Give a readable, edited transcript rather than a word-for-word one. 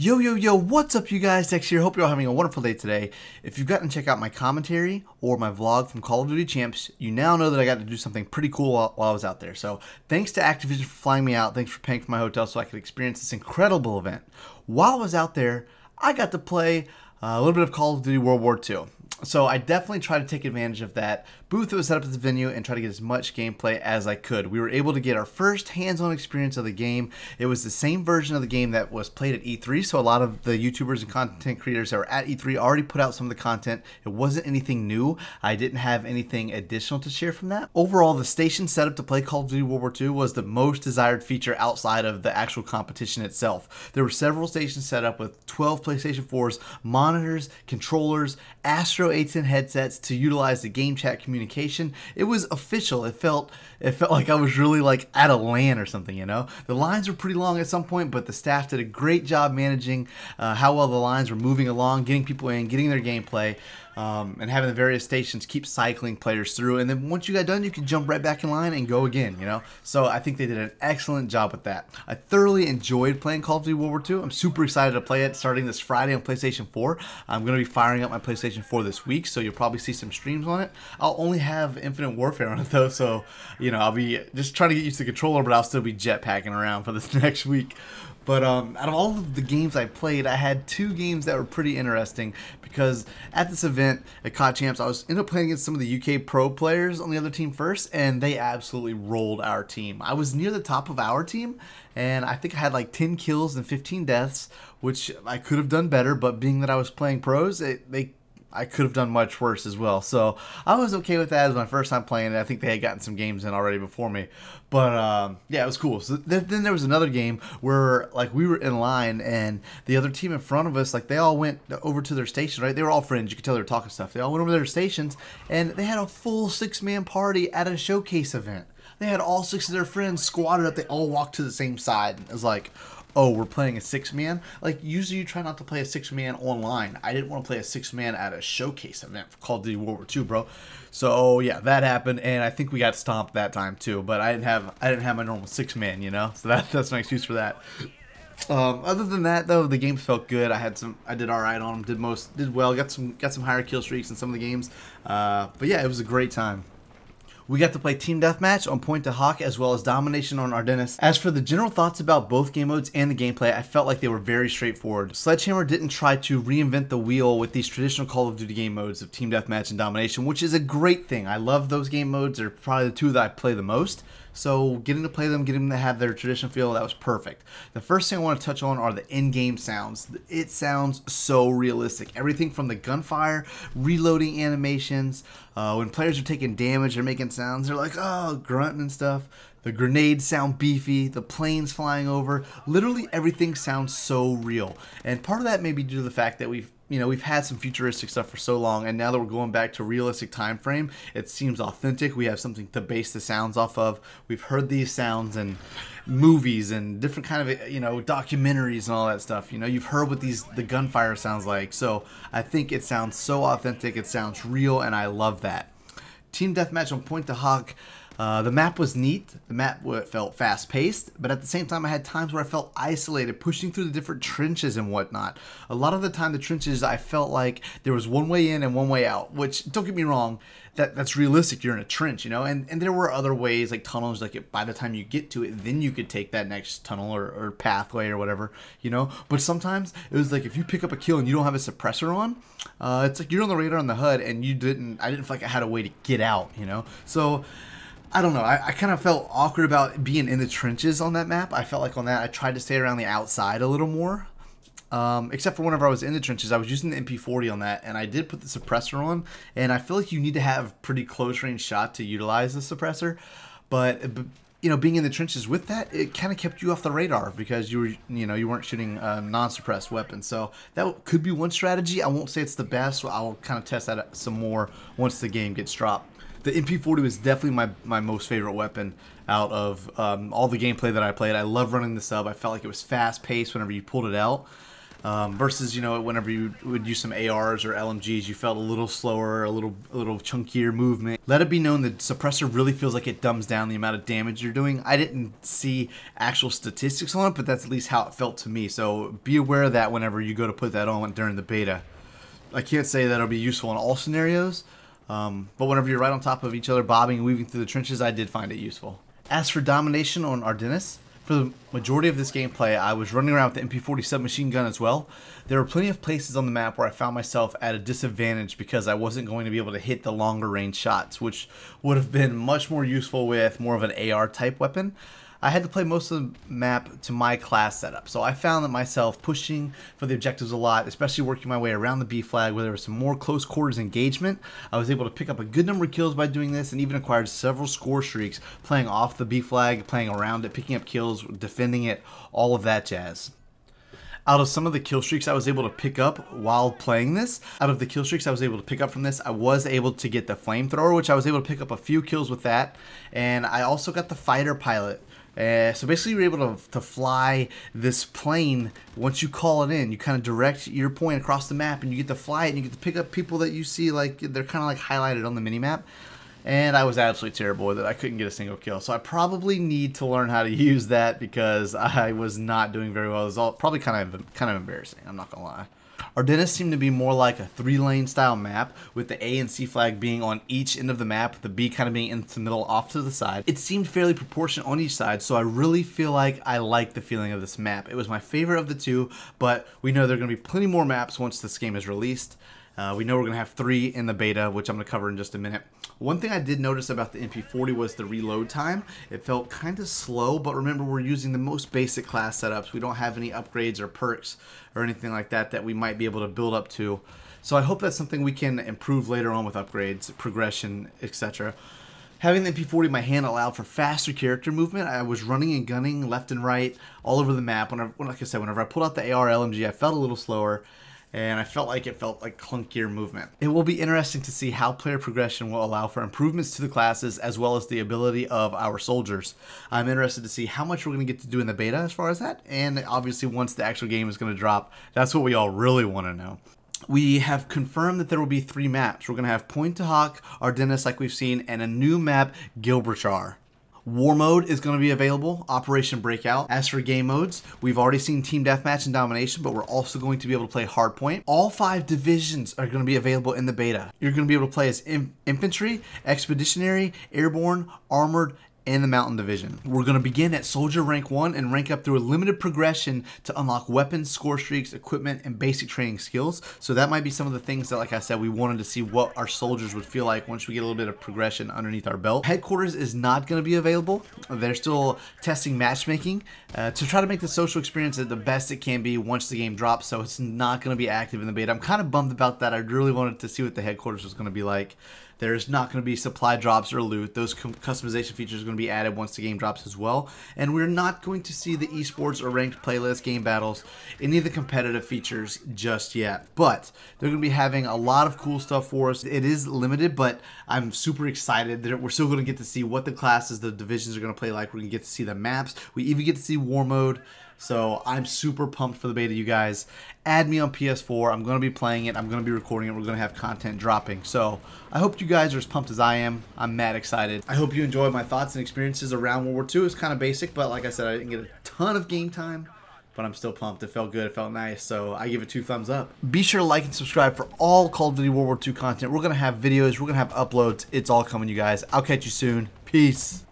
Yo, what's up you guys? Dex here. Hope you're all having a wonderful day today. If you've gotten to check out my commentary or my vlog from Call of Duty Champs, you now know that I got to do something pretty cool while I was out there. So thanks to Activision for flying me out. Thanks for paying for my hotel so I could experience this incredible event. While I was out there, I got to play a little bit of Call of Duty World War II. So I definitely tried to take advantage of that booth that was set up at the venue and try to get as much gameplay as I could. We were able to get our first hands-on experience of the game. It was the same version of the game that was played at E3, so a lot of the YouTubers and content creators that were at E3 already put out some of the content. It wasn't anything new. I didn't have anything additional to share from that. Overall, the station set up to play Call of Duty World War II was the most desired feature outside of the actual competition itself. There were several stations set up with 12 PlayStation 4s, monitors, controllers, Astro A10 headsets to utilize the game chat communication. It was official. It felt like I was really like at a LAN or something, you know? The lines were pretty long at some point, but the staff did a great job managing how well the lines were moving along, getting people in, getting their gameplay, and having the various stations keep cycling players through. And then once you got done, you could jump right back in line and go again, you know? So I think they did an excellent job with that. I thoroughly enjoyed playing Call of Duty World War II. I'm super excited to play it starting this Friday on PlayStation 4. I'm going to be firing up my PlayStation 4 this week, so you'll probably see some streams on it. I'll only have Infinite Warfare on it though, so you know, I'll be just trying to get used to the controller, but I'll still be jetpacking around for this next week. But out of all of the games I played, I had two games that were pretty interesting because at this event at COD Champs, I ended up playing against some of the UK pro players on the other team first, and they absolutely rolled our team. I was near the top of our team, and I think I had like 10 kills and 15 deaths, which I could have done better, but being that I was playing pros, I could have done much worse as well. So I was okay with that. It was my first time playing it. I think they had gotten some games in already before me. But yeah, it was cool. So then there was another game where like we were in line and the other team in front of us, like they all went over to their station, right? They were all friends. You could tell they were talking stuff. They all went over to their stations and they had a full 6-man party at a showcase event. They had all 6 of their friends squatted up. They all walked to the same side. It was like, oh, we're playing a 6-man? Like, usually you try not to play a 6-man online. I didn't want to play a 6-man at a showcase event for Call of Duty World War II, bro. So, yeah, that happened, and I think we got stomped that time, too. But I didn't have my normal 6-man, you know? So that's my excuse for that. Other than that, though, the games felt good. I did all right on them, did well, got some higher kill streaks in some of the games. But, yeah, it was a great time. We got to play Team Deathmatch on Point to Hawk as well as Domination on Ardennes. As for the general thoughts about both game modes and the gameplay, I felt like they were very straightforward. Sledgehammer didn't try to reinvent the wheel with these traditional Call of Duty game modes of Team Deathmatch and Domination, which is a great thing. I love those game modes. They're probably the two that I play the most. So getting to play them, getting them to have their traditional feel, that was perfect. The first thing I want to touch on are the in-game sounds. It sounds so realistic. Everything from the gunfire, reloading animations, when players are taking damage, they're making sounds. They're like, oh, grunting and stuff. The grenades sound beefy, the planes flying over. Literally everything sounds so real. And part of that may be due to the fact that we've had some futuristic stuff for so long, and now that we're going back to realistic time frame, it seems authentic. We have something to base the sounds off of. We've heard these sounds in movies and different kind of, documentaries and all that stuff. You've heard what the gunfire sounds like. So I think it sounds so authentic, it sounds real, and I love that. Team Deathmatch on Point to Hawk. The map was neat. The map felt fast-paced, but at the same time, I had times where I felt isolated, pushing through the different trenches and whatnot. A lot of the time, the trenches, I felt like there was one way in and one way out, which, don't get me wrong, that's realistic. You're in a trench, and there were other ways, like tunnels, like by the time you get to it, then you could take that next tunnel or pathway or whatever, But sometimes, it was like, if you pick up a kill and you don't have a suppressor on, it's like you're on the radar on the HUD and I didn't feel like I had a way to get out, So I don't know. I kind of felt awkward about being in the trenches on that map. I felt like on that I tried to stay around the outside a little more. Except for whenever I was in the trenches, I was using the MP40 on that, and I did put the suppressor on. And I feel like you need to have pretty close range shot to utilize the suppressor. But being in the trenches with that, it kind of kept you off the radar because you weren't shooting non-suppressed weapons. So that could be one strategy. I won't say it's the best. So I'll kind of test that some more once the game gets dropped. The MP40 was definitely my most favorite weapon out of all the gameplay that I played. I love running the sub. I felt like it was fast-paced whenever you pulled it out. versus, you know, whenever you would use some ARs or LMGs, you felt a little slower, a little chunkier movement. Let it be known that suppressor really feels like it dumbs down the amount of damage you're doing. I didn't see actual statistics on it, but that's at least how it felt to me. So be aware of that whenever you go to put that on during the beta. I can't say that it'll be useful in all scenarios, but whenever you're right on top of each other, bobbing and weaving through the trenches, I did find it useful. As for domination on Ardennes, for the majority of this gameplay, I was running around with the MP40 submachine gun as well. There were plenty of places on the map where I found myself at a disadvantage because I wasn't going to be able to hit the longer range shots, which would have been much more useful with more of an AR type weapon. I had to play most of the map to my class setup, so I found that myself pushing for the objectives a lot, especially working my way around the B flag where there was some more close quarters engagement. I was able to pick up a good number of kills by doing this and even acquired several score streaks playing off the B flag, playing around it, picking up kills, defending it, all of that jazz. Out of some of the kill streaks I was able to pick up while playing this, I was able to get the flamethrower, which I was able to pick up a few kills with that, and I also got the fighter pilot. So basically you're able to fly this plane. Once you call it in, you kind of direct your point across the map and you get to fly it and you get to pick up people that you see, like they're kind of like highlighted on the mini-map. And I was absolutely terrible with it. I couldn't get a single kill. So I probably need to learn how to use that because I was not doing very well. It was all probably kind of embarrassing, I'm not gonna lie. Ardennes seemed to be more like a 3-lane style map, with the A and C flag being on each end of the map, with the B kind of being in the middle off to the side. It seemed fairly proportionate on each side, so I really feel like I like the feeling of this map. It was my favorite of the two, but we know there are going to be plenty more maps once this game is released. We know we're going to have 3 in the beta, which I'm going to cover in just a minute. One thing I did notice about the MP40 was the reload time. It felt kind of slow, but remember, we're using the most basic class setups. We don't have any upgrades or perks or anything like that that we might be able to build up to. So I hope that's something we can improve later on with upgrades, progression, etc. Having the MP40 in my hand allowed for faster character movement. I was running and gunning left and right all over the map. Like I said, whenever I pulled out the AR LMG, I felt a little slower, and I felt like clunkier movement. It will be interesting to see how player progression will allow for improvements to the classes as well as the ability of our soldiers. I'm interested to see how much we're going to get to do in the beta as far as that, and obviously once the actual game is going to drop, that's what we all really want to know. We have confirmed that there will be 3 maps. We're going to have Pointe du Hoc, Ardennes like we've seen, and a new map, Gibraltar. War mode is going to be available, Operation Breakout. As for game modes, we've already seen Team Deathmatch and Domination, but we're also going to be able to play Hardpoint. All 5 divisions are going to be available in the beta. You're going to be able to play as Infantry, Expeditionary, Airborne, Armored, and the Mountain Division. We're going to begin at Soldier Rank 1 and rank up through a limited progression to unlock weapons, score streaks, equipment, and basic training skills. So that might be some of the things that, like I said, we wanted to see what our soldiers would feel like once we get a little bit of progression underneath our belt. Headquarters is not going to be available. They're still testing matchmaking to try to make the social experience the best it can be once the game drops, so it's not going to be active in the beta. I'm kind of bummed about that. I really wanted to see what the headquarters was going to be like. There's not going to be supply drops or loot. Those customization features are going to be added once the game drops as well. And we're not going to see the esports or ranked playlist, game battles, any of the competitive features just yet. But they're going to be having a lot of cool stuff for us. It is limited, but I'm super excited that we're still going to get to see what the classes, the divisions are going to play like. We're going to get to see the maps. We even get to see war mode. So I'm super pumped for the beta, you guys. Add me on PS4. I'm going to be playing it. I'm going to be recording it. We're going to have content dropping. So I hope you guys are as pumped as I am. I'm mad excited. I hope you enjoyed my thoughts and experiences around World War II. It's kind of basic, but like I said, I didn't get a ton of game time. But I'm still pumped. It felt good. It felt nice. So I give it 2 thumbs up. Be sure to like and subscribe for all Call of Duty World War II content. We're going to have videos. We're going to have uploads. It's all coming, you guys. I'll catch you soon. Peace.